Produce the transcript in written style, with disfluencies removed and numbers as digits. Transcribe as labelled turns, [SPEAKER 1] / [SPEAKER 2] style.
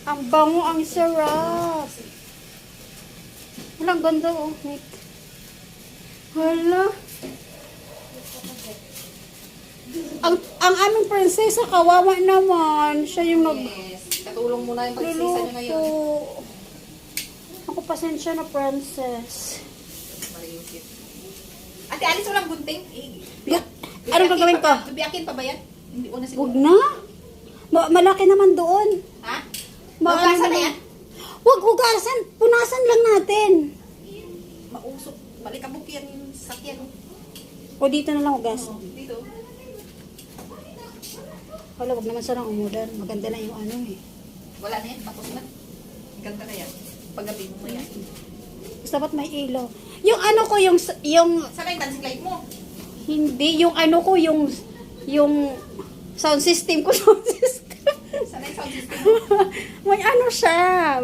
[SPEAKER 1] Ang bango, ang sarap. Walang ganda oh. Wait. Hala. Ang aming prinsesa, kawawa naman. Siya yung
[SPEAKER 2] Yes. Katulong mo na yung prinsesa nyo ngayon.
[SPEAKER 1] nagluluto. Ako pasensya na, princess.
[SPEAKER 2] Maringkit. Ate, alis walang gunting.
[SPEAKER 1] Anong gagawin ko?
[SPEAKER 2] Bibiyakin pa ba yan? Hindi una siguro.
[SPEAKER 1] Huwag na. Malaki naman doon.
[SPEAKER 2] Ha?
[SPEAKER 1] Maano
[SPEAKER 2] Hugasan na
[SPEAKER 1] naman.
[SPEAKER 2] yan?
[SPEAKER 1] Huwag hugasan. Punasan lang natin.
[SPEAKER 2] Mausok. Balikabok yan yung sakyan.
[SPEAKER 1] O dito na lang hugas.
[SPEAKER 2] Dito.
[SPEAKER 1] Wala, wag naman sarang umudar. Maganda na yung ano eh.
[SPEAKER 2] Wala na yan. Tapos na. Ganda na yan. Paggabi mo yan.
[SPEAKER 1] Basta ba't may ilaw? Yung ano ko, yung
[SPEAKER 2] Saan yung dancing light mo?
[SPEAKER 1] hindi, yung ano ko, yung sound system ko, sound system.
[SPEAKER 2] Saan yung sound system mo?
[SPEAKER 1] May ano siya.